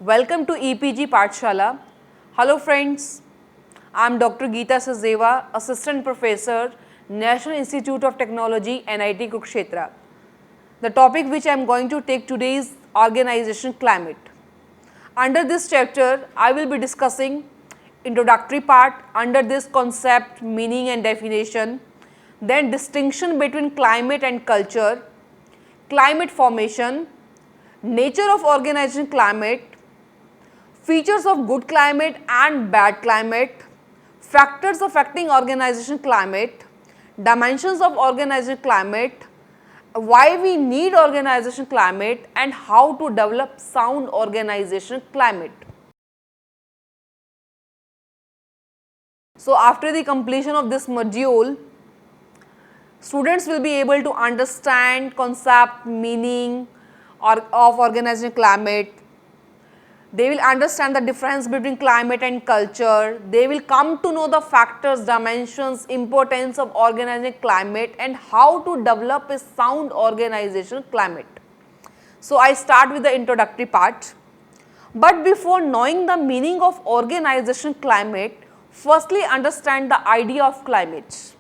Welcome to EPG Pathshala. Hello friends, I am Dr. Geeta Sachdeva, Assistant Professor, National Institute of Technology, NIT Kurukshetra. The topic which I am going to take today is organization climate. Under this chapter, I will be discussing introductory part, under this concept, meaning and definition, then distinction between climate and culture, climate formation, nature of organization climate, features of good climate and bad climate, factors affecting organization climate, dimensions of organization climate, why we need organization climate and how to develop sound organization climate. So after the completion of this module, students will be able to understand concept, meaning of organization climate. They will understand the difference between climate and culture. They will come to know the factors, dimensions, importance of organizing climate and how to develop a sound organizational climate. So I start with the introductory part. But before knowing the meaning of organization climate, firstly understand the idea of climate.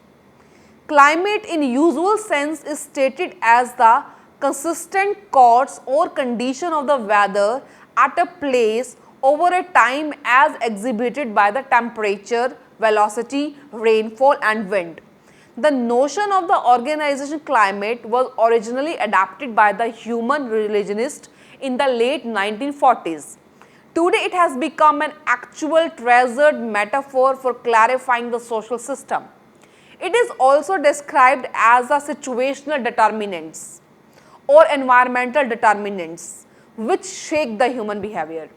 Climate in usual sense is stated as the consistent course or condition of the weather at a place over a time as exhibited by the temperature, velocity, rainfall and wind. The notion of the organization climate was originally adapted by the human religionists in the late 1940s. Today it has become an actual treasured metaphor for clarifying the social system. It is also described as the situational determinants or environmental determinants which shape the human behavior.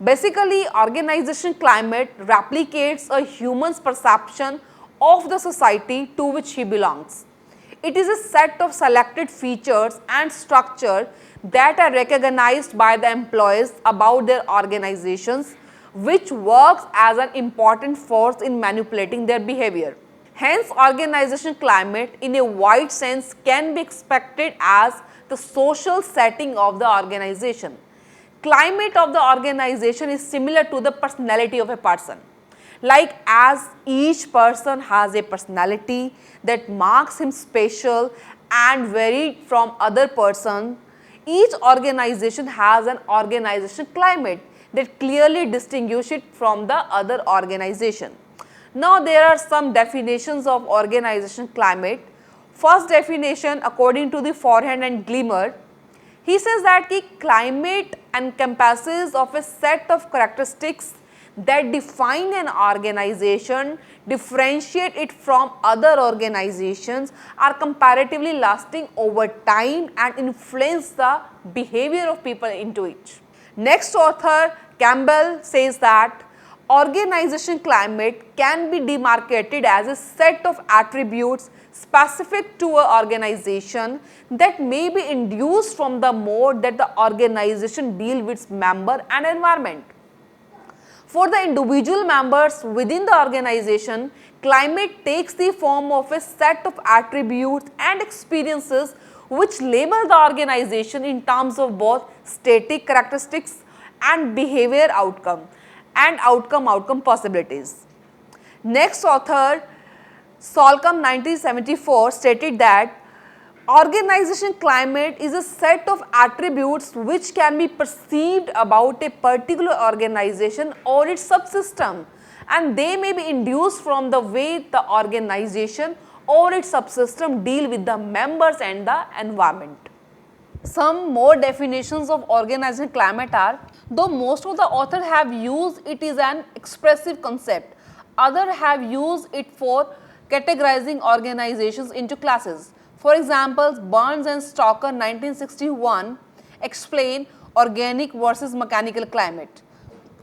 Basically, organization climate replicates a human's perception of the society to which he belongs. It is a set of selected features and structure that are recognized by the employees about their organizations, which works as an important force in manipulating their behavior. Hence, organization climate in a wide sense can be expected as the social setting of the organization. Climate of the organization is similar to the personality of a person. Like as each person has a personality that marks him special and varied from other person, each organization has an organization climate that clearly distinguishes it from the other organization. Now there are some definitions of organization climate. First definition according to the Forehand and Glimmer, he says that climate encompasses of a set of characteristics that define an organization, differentiate it from other organizations, are comparatively lasting over time and influence the behavior of people into it. Next author Campbell says that organization climate can be demarcated as a set of attributes specific to an organization that may be induced from the mode that the organization deals with its member and environment. For the individual members within the organization, climate takes the form of a set of attributes and experiences which label the organization in terms of both static characteristics and behavior outcome and outcome possibilities. Next author Solcombe 1974 stated that organization climate is a set of attributes which can be perceived about a particular organization or its subsystem, and they may be induced from the way the organization or its subsystem deal with the members and the environment. Some more definitions of organization climate are, though most of the authors have used it is an expressive concept, others have used it for categorizing organizations into classes. For example, Burns and Stoker 1961 explain organic versus mechanical climate,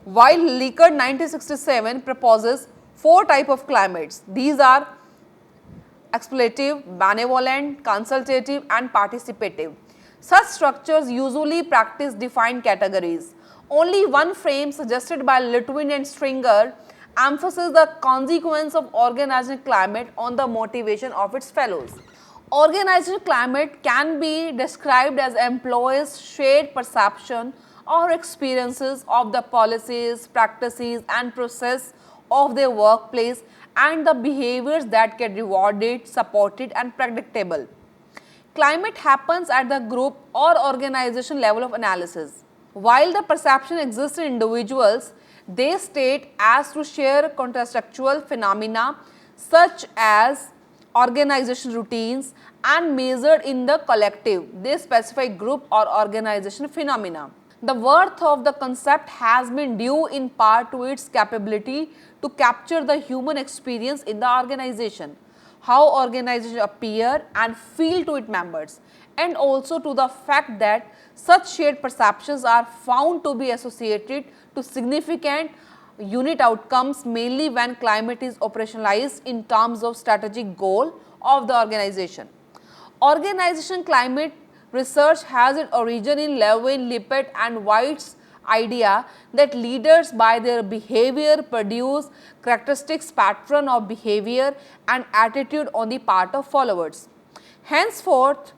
while Likert 1967 proposes 4 types of climates. These are exploitative, benevolent, consultative and participative. Such structures usually practice defined categories. Only one frame suggested by Litwin and Stringer emphasizes the consequence of organizational climate on the motivation of its fellows. Organizational climate can be described as employees' shared perception or experiences of the policies, practices and process of their workplace and the behaviors that get rewarded, supported and predictable. Climate happens at the group or organization level of analysis. While the perception exists in individuals, they state as to share contextual phenomena such as organization routines and measured in the collective, they specify group or organization phenomena. The worth of the concept has been due in part to its capability to capture the human experience in the organization, how organizations appear and feel to its members, and also to the fact that such shared perceptions are found to be associated to significant unit outcomes mainly when climate is operationalized in terms of strategic goal of the organization. Organization climate research has its origin in Levin, Lippert and White's idea that leaders by their behavior produce characteristics pattern of behavior and attitude on the part of followers. Henceforth,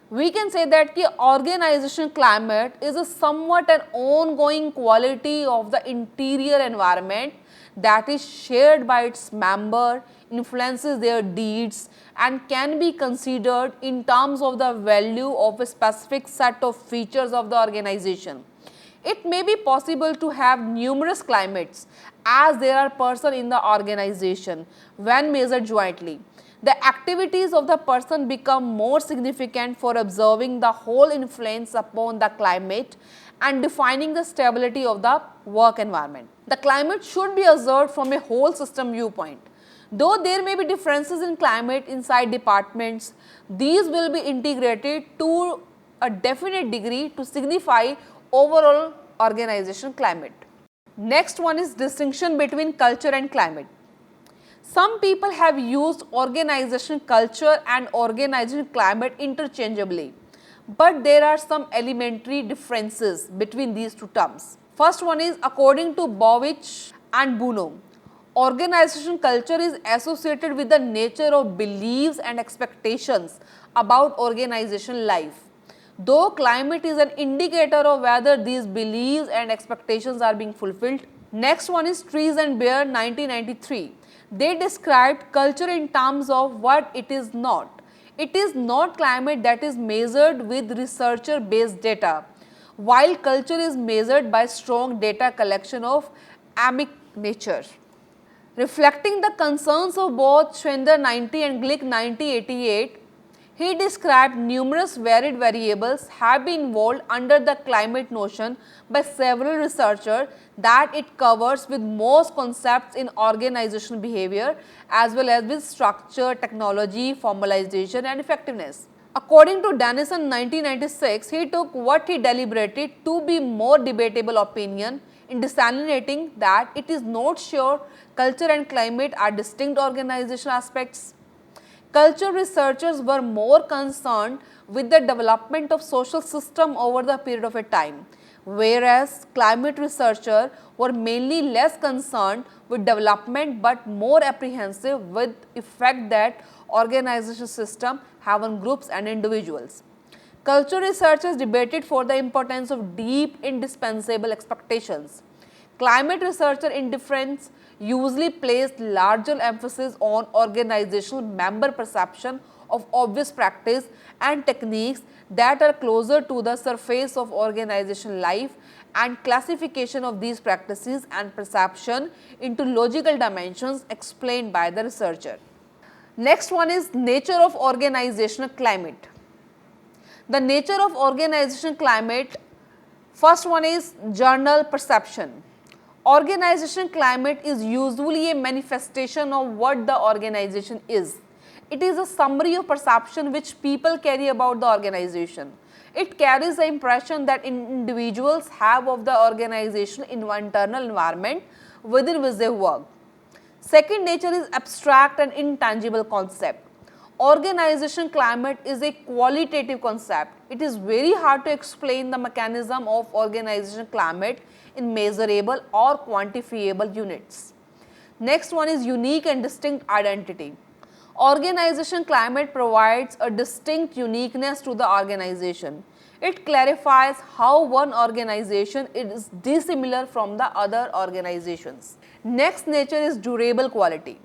we can say that the organization climate is a somewhat an ongoing quality of the interior environment that is shared by its member, influences their deeds and can be considered in terms of the value of a specific set of features of the organization. It may be possible to have numerous climates as there are persons in the organization when measured jointly. The activities of the person become more significant for observing the whole influence upon the climate and defining the stability of the work environment. The climate should be observed from a whole system viewpoint. Though there may be differences in climate inside departments, these will be integrated to a definite degree to signify overall organization climate. Next one is distinction between culture and climate. Some people have used organization culture and organization climate interchangeably, but there are some elementary differences between these two terms. First one is according to Bowich and Buno, organization culture is associated with the nature of beliefs and expectations about organization life, though climate is an indicator of whether these beliefs and expectations are being fulfilled. Next one is Trees and Bear 1993. They described culture in terms of what it is not. It is not climate that is measured with researcher based data, while culture is measured by strong data collection of amic nature. Reflecting the concerns of both Schwender 90 and Glick 1988, he described numerous varied variables have been involved under the climate notion by several researchers that it covers with most concepts in organizational behavior as well as with structure, technology, formalization and effectiveness. According to Dennison 1996, he took what he deliberated to be more debatable opinion in designating that it is not sure culture and climate are distinct organizational aspects. Culture researchers were more concerned with the development of social system over the period of a time, whereas climate researchers were mainly less concerned with development but more apprehensive with effect that organization system have on groups and individuals. Culture researchers debated for the importance of deep indispensable expectations. Climate researcher indifference usually placed larger emphasis on organizational member perception of obvious practice and techniques that are closer to the surface of organization life and classification of these practices and perception into logical dimensions explained by the researcher. Next one is nature of organizational climate. The nature of organizational climate, first one is journal perception. Organization climate is usually a manifestation of what the organization is. It is a summary of perception which people carry about the organization. It carries the impression that individuals have of the organization in one internal environment within which they work. Second nature is abstract and intangible concept. Organization climate is a qualitative concept. It is very hard to explain the mechanism of organization climate in measurable or quantifiable units. Next one is unique and distinct identity. Organization climate provides a distinct uniqueness to the organization. It clarifies how one organization is dissimilar from the other organizations. Next nature is durable quality.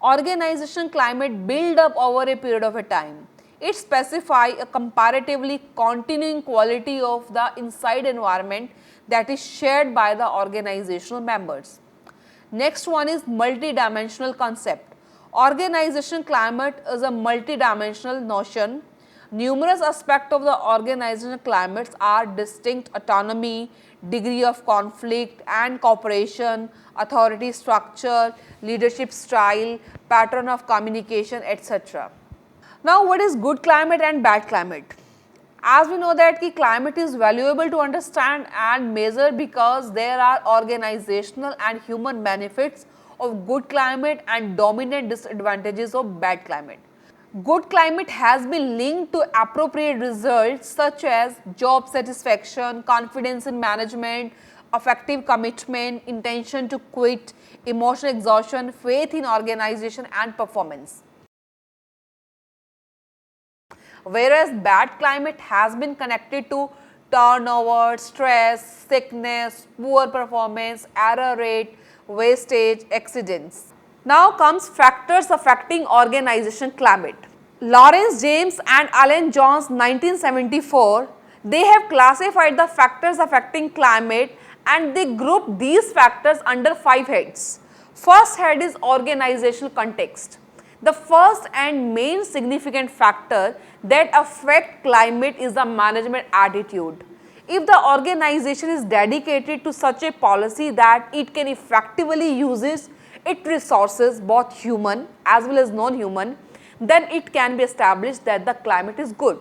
Organization climate build up over a period of a time. It specifies a comparatively continuing quality of the inside environment that is shared by the organizational members. Next one is multidimensional concept. Organization climate is a multidimensional notion. Numerous aspects of the organizational climates are distinct autonomy, degree of conflict and cooperation, authority structure, leadership style, pattern of communication, etc. Now, what is good climate and bad climate? As we know that climate is valuable to understand and measure because there are organizational and human benefits of good climate and dominant disadvantages of bad climate. Good climate has been linked to appropriate results such as job satisfaction, confidence in management, effective commitment, intention to quit, emotional exhaustion, faith in organization and performance. Whereas bad climate has been connected to turnover, stress, sickness, poor performance, error rate, wastage, accidents. Now comes factors affecting organization climate. Lawrence James and Alan Jones 1974, they have classified the factors affecting climate and they group these factors under 5 heads. First head is organizational context. The first and main significant factor that affect climate is the management attitude. If the organization is dedicated to such a policy that it can effectively uses its resources, both human as well as non-human, then it can be established that the climate is good.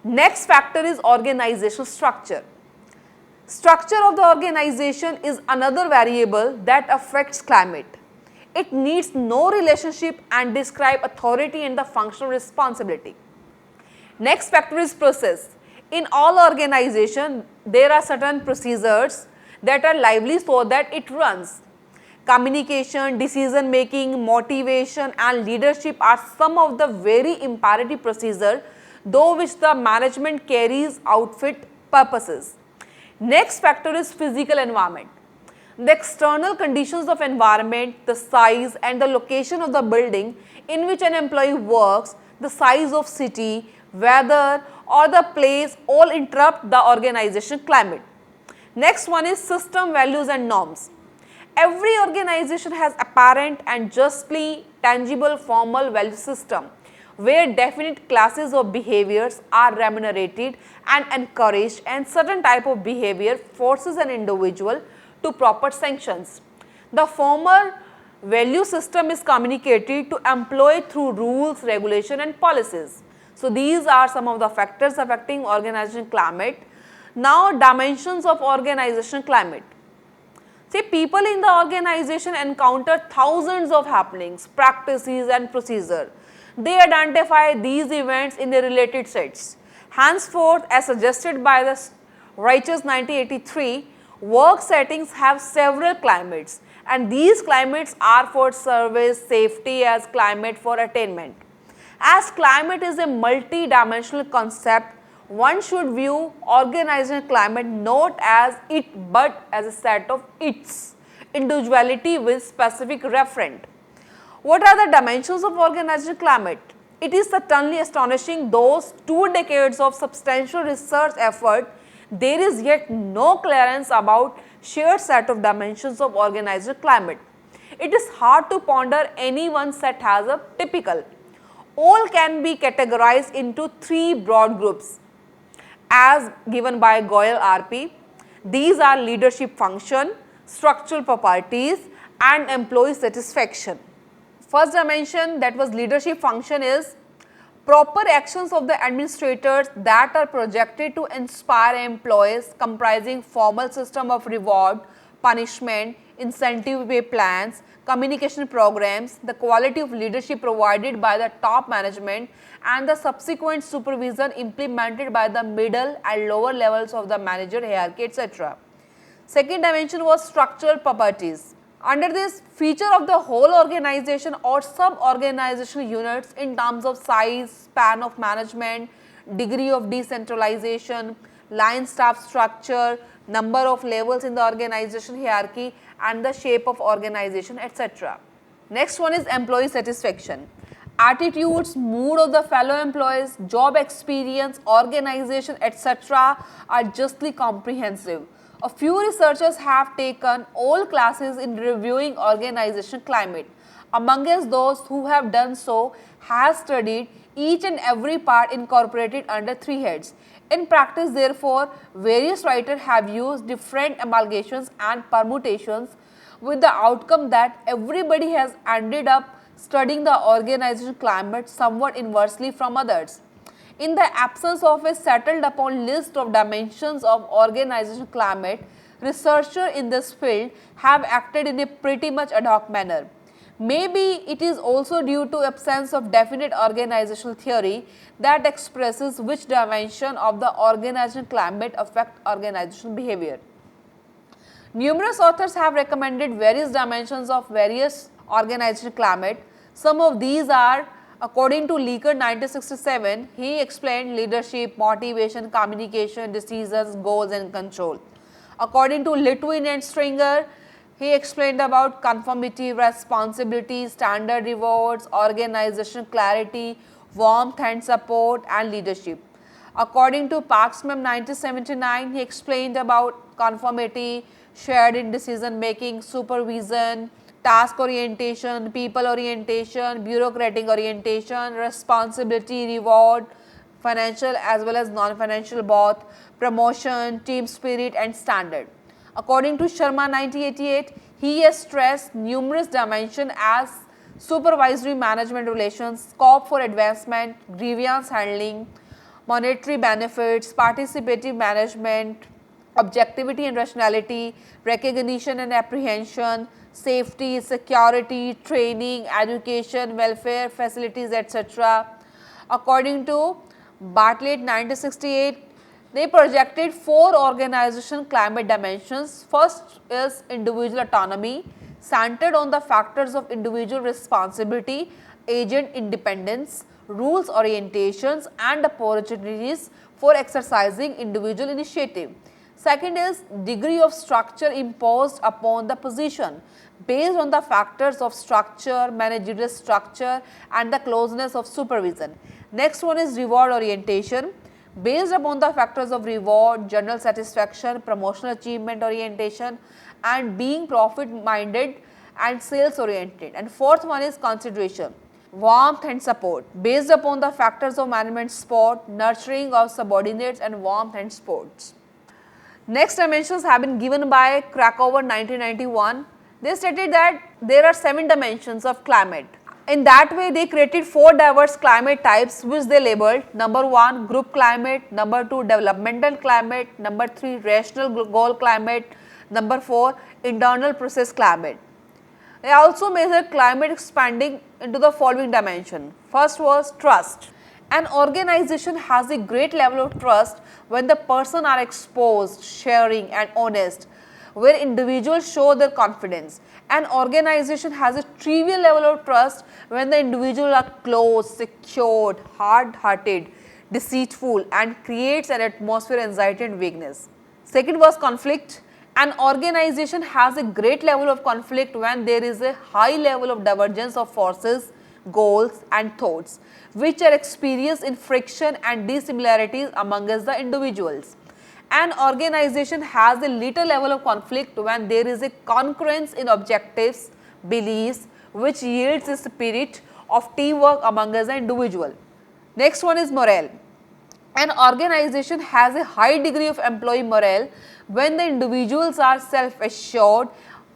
Next factor is organizational structure. Structure of the organization is another variable that affects climate. It needs no relationship and describe authority and the functional responsibility. Next factor is process. In all organizations, there are certain procedures that are lively so that it runs. Communication, decision making, motivation and leadership are some of the very imperative procedures through which the management carries out fit purposes. Next factor is physical environment. The external conditions of environment, the size and the location of the building in which an employee works, the size of city, weather or the place all interrupt the organization climate. Next one is system values and norms. Every organization has apparent and justly tangible formal value system where definite classes of behaviors are remunerated and encouraged and certain type of behavior forces an individual to proper sanctions. The former value system is communicated to employee through rules, regulation and policies. So, these are some of the factors affecting organization climate. Now, dimensions of organization climate. See, people in the organization encounter thousands of happenings, practices and procedures. They identify these events in the related sets. Henceforth, as suggested by the Righteous 1983, work settings have several climates and these climates are for service, safety as climate for attainment. As climate is a multi-dimensional concept, one should view organizational climate not as it but as a set of its individuality with specific referent. What are the dimensions of organizational climate? It is certainly astonishing those 2 decades of substantial research effort, there is yet no clearance about shared set of dimensions of organizational climate. It is hard to ponder any one set as a typical. All can be categorized into 3 broad groups as given by Goyal RP. These are leadership function, structural properties and employee satisfaction. First dimension, that was leadership function, is proper actions of the administrators that are projected to inspire employees, comprising formal system of reward, punishment, incentive pay plans, communication programs, the quality of leadership provided by the top management and the subsequent supervision implemented by the middle and lower levels of the manager hierarchy, etc. Second dimension was structural properties. Under this, feature of the whole organization or sub-organizational units in terms of size, span of management, degree of decentralization, line staff structure, number of levels in the organization hierarchy, and the shape of organization, etc. Next one is employee satisfaction. Attitudes, mood of the fellow employees, job experience, organization, etc. are justly comprehensive. A few researchers have taken all classes in reviewing organization climate. Amongst those who have done so has studied each and every part incorporated under three heads. In practice, therefore, various writers have used different amalgamations and permutations with the outcome that everybody has ended up studying the organizational climate somewhat inversely from others. In the absence of a settled upon list of dimensions of organizational climate, researchers in this field have acted in a pretty much ad hoc manner. Maybe it is also due to absence of definite organizational theory that expresses which dimension of the organizational climate affect organizational behavior. Numerous authors have recommended various dimensions of various organizational climate. Some of these are, according to Leaker 1967, he explained leadership, motivation, communication, decisions, goals and control. According to Litwin and Stringer, he explained about conformity, responsibility, standard rewards, organization clarity, warmth and support and leadership. According to Parksman 1979, he explained about conformity, shared in decision making, supervision, task orientation, people orientation, bureaucratic orientation, responsibility, reward, financial as well as non-financial both, promotion, team spirit and standard. According to Sharma 1988, he has stressed numerous dimensions as supervisory management relations, scope for advancement, grievance handling, monetary benefits, participative management, objectivity and rationality, recognition and apprehension, safety, security, training, education, welfare, facilities, etc. According to Bartlett 1968, they projected 4 organizational climate dimensions. First is individual autonomy, centered on the factors of individual responsibility, agent independence, rules orientations and opportunities for exercising individual initiative. Second is degree of structure imposed upon the position based on the factors of structure, managerial structure and the closeness of supervision. Next one is reward orientation based upon the factors of reward, general satisfaction, promotional achievement orientation and being profit minded and sales oriented. And fourth one is consideration, warmth and support based upon the factors of management support, nurturing of subordinates and warmth and sports. Next dimensions have been given by Krakower 1991. They stated that there are 7 dimensions of climate. In that way, they created 4 diverse climate types which they labeled number 1 group climate, number 2 developmental climate, number 3 rational goal climate, number 4 internal process climate. They also measured climate expanding into the following dimension. First was trust. An organization has a great level of trust when the person are exposed, sharing and honest, where individuals show their confidence. An organization has a trivial level of trust when the individuals are close, secured, hard-hearted, deceitful and creates an atmosphere of anxiety and weakness. Second was conflict. An organization has a great level of conflict when there is a high level of divergence of forces, goals and thoughts, which are experienced in friction and dissimilarities amongst the individuals. An organization has a little level of conflict when there is a concurrence in objectives, beliefs, which yields a spirit of teamwork amongst the individual. Next one is morale. An organization has a high degree of employee morale when the individuals are self-assured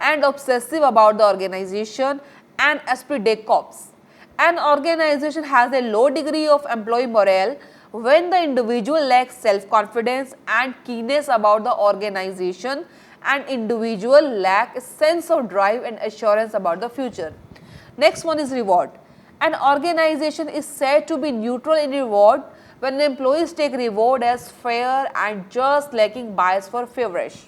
and obsessive about the organization and esprit de corps. An organization has a low degree of employee morale when the individual lacks self-confidence and keenness about the organization and individual lack a sense of drive and assurance about the future. Next one is reward. An organization is said to be neutral in reward when the employees take reward as fair and just, lacking bias for favorish.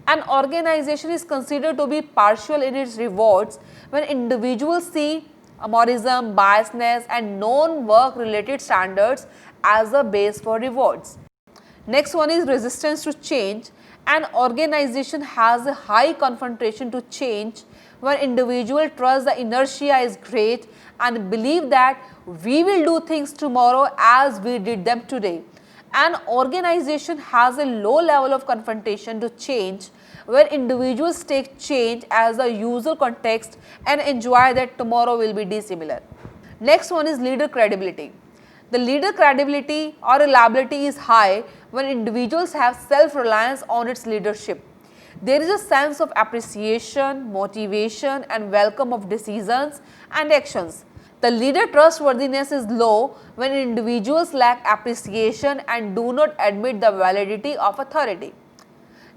An organization is considered to be partial in its rewards when individuals see amorism, biasness and non-work related standards as a base for rewards. Next one is resistance to change. An organization has a high confrontation to change when individuals trust the inertia is great and believe that we will do things tomorrow as we did them today. An organization has a low level of confrontation to change where individuals take change as the usual context and enjoy that tomorrow will be dissimilar. Next one is leader credibility. The leader credibility or reliability is high when individuals have self-reliance on its leadership. There is a sense of appreciation, motivation and welcome of decisions and actions. The leader trustworthiness is low when individuals lack appreciation and do not admit the validity of authority.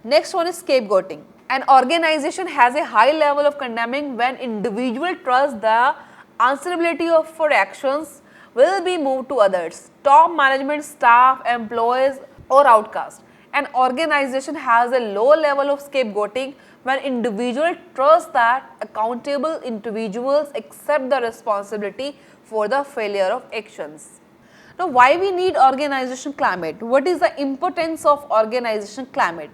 Next one is scapegoating. An organization has a high level of condemning when individuals trust the answerability of for actions will be moved to others, top management, staff, employees or outcasts. An organization has a low level of scapegoating when individuals trust that accountable individuals accept the responsibility for the failure of actions. Now, why we need organization climate? What is the importance of organization climate?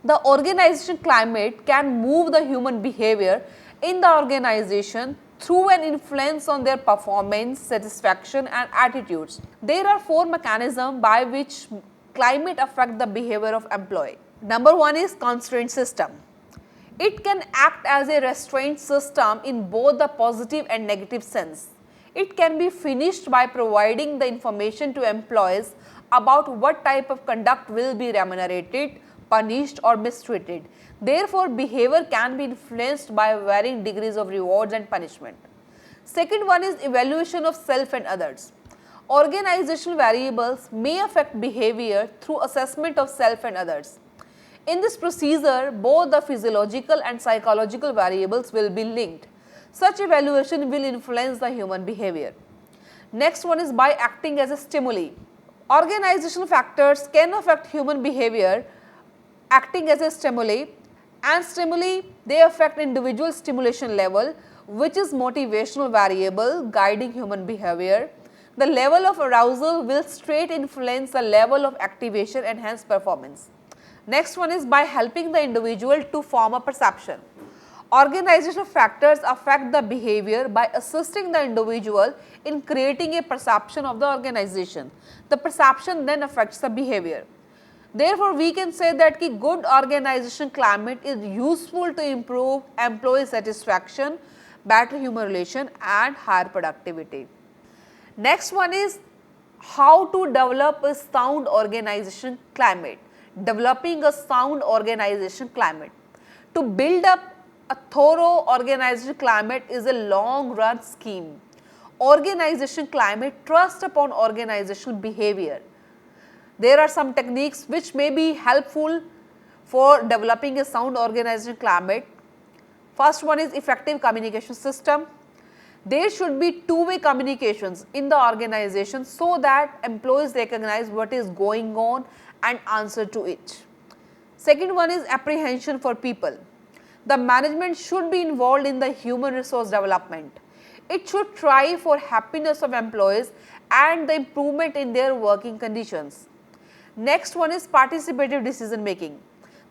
The organization climate can move the human behavior in the organization through an influence on their performance, satisfaction and attitudes. There are 4 mechanisms by which climate affect the behavior of employee. Number 1 is constraint system. It can act as a restraint system in both the positive and negative sense. It can be finished by providing the information to employees about what type of conduct will be remunerated, punished or mistreated. Therefore, behavior can be influenced by varying degrees of rewards and punishment. Second one is evaluation of self and others. Organizational variables may affect behavior through assessment of self and others. In this procedure, both the physiological and psychological variables will be linked. Such evaluation will influence the human behavior. Next one is by acting as a stimuli. Organizational factors can affect human behavior acting as a stimuli, and stimuli they affect individual stimulation level, which is motivational variable guiding human behavior. The level of arousal will straight influence the level of activation and hence performance. Next one is by helping the individual to form a perception. Organizational factors affect the behavior by assisting the individual in creating a perception of the organization. The perception then affects the behavior. Therefore, we can say that good organization climate is useful to improve employee satisfaction, better human relation and higher productivity. Next one is how to develop a sound organization climate. Developing a sound organization climate. To build up a thorough organization climate is a long run scheme. Organization climate trusts upon organizational behavior. There are some techniques which may be helpful for developing a sound organization climate. First one is effective communication system. There should be two-way communications in the organization so that employees recognize what is going on and answer to it. Second one is apprehension for people. The management should be involved in the human resource development. It should try for happiness of employees and the improvement in their working conditions. Next one is participative decision making.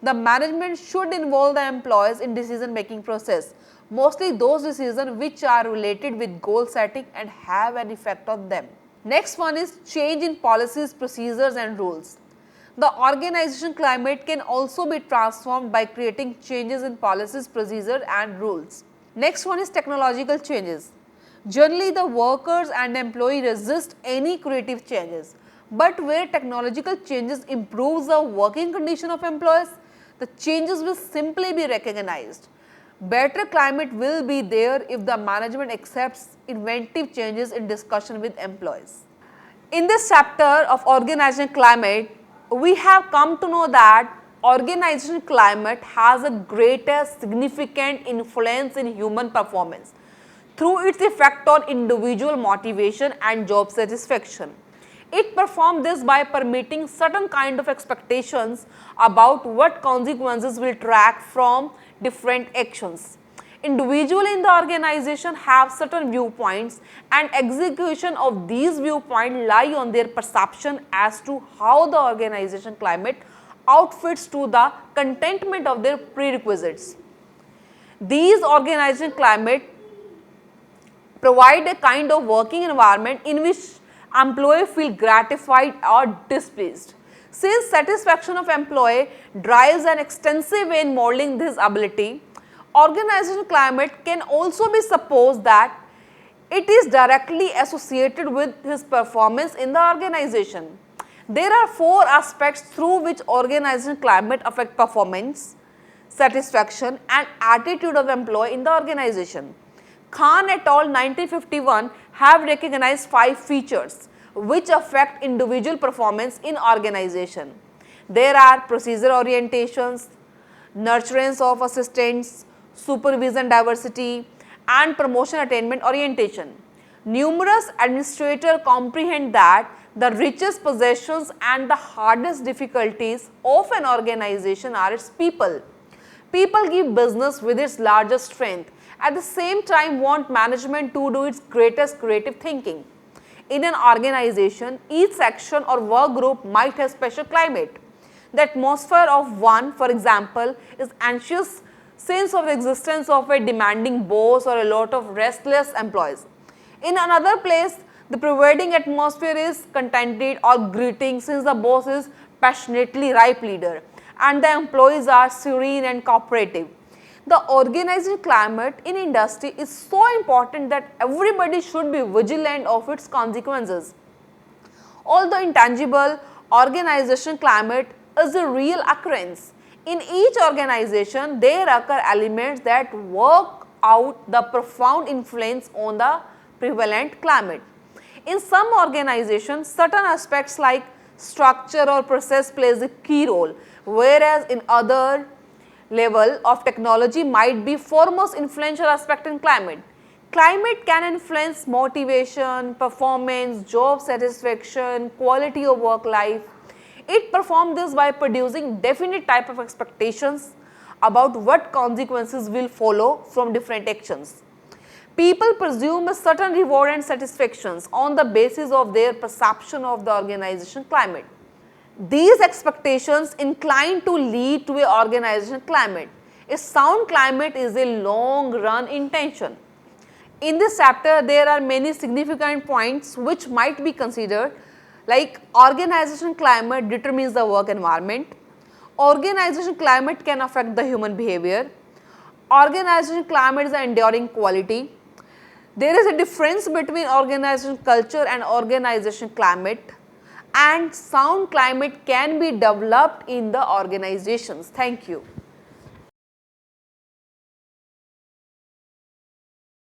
The management should involve the employees in decision making process, mostly those decisions which are related with goal setting and have an effect on them. Next one is change in policies, procedures and rules. The organization climate can also be transformed by creating changes in policies, procedures and rules. Next one is technological changes. Generally, the workers and employees resist any creative changes, but where technological changes improves the working condition of employees, the changes will simply be recognized. Better climate will be there if the management accepts inventive changes in discussion with employees. In this chapter of organizational climate, we have come to know that organizational climate has a greater significant influence in human performance through its effect on individual motivation and job satisfaction. It performs this by permitting certain kind of expectations about what consequences will track from different actions. Individuals in the organization have certain viewpoints, and execution of these viewpoints lie on their perception as to how the organization climate outfits to the contentment of their prerequisites. These organization climate provide a kind of working environment in which employees feel gratified or displeased. Since satisfaction of employee drives an extensive way in modeling this ability, organizational climate can also be supposed that it is directly associated with his performance in the organization. There are four aspects through which organizational climate affect performance, satisfaction and attitude of employee in the organization. Khan et al. 1951 have recognized 5 features which affect individual performance in organization. There are procedure orientations, nurturance of assistants, supervision diversity and promotion attainment orientation. Numerous administrators comprehend that the richest possessions and the hardest difficulties of an organization are its people. People give business with its largest strength, at the same time want management to do its greatest creative thinking. In an organization, each section or work group might have special climate. The atmosphere of one, for example, is anxious sense of the existence of a demanding boss or a lot of restless employees. In another place, the prevailing atmosphere is contented or greeting since the boss is passionately ripe leader and the employees are serene and cooperative. The organizational climate in industry is so important that everybody should be vigilant of its consequences. Although intangible, organizational climate is a real occurrence. In each organization, there occur elements that work out the profound influence on the prevalent climate. In some organizations, certain aspects like structure or process plays a key role, whereas in other level of technology might be foremost influential aspect in climate. Climate can influence motivation, performance, job satisfaction, quality of work life. It performs this by producing definite type of expectations about what consequences will follow from different actions. People presume a certain reward and satisfactions on the basis of their perception of the organization climate. These expectations incline to lead to a organization climate. A sound climate is a long run intention. In this chapter, there are many significant points which might be considered, like organization climate determines the work environment, organization climate can affect the human behavior, organization climate is an enduring quality. There is a difference between organization culture and organization climate, and sound climate can be developed in the organizations. Thank you.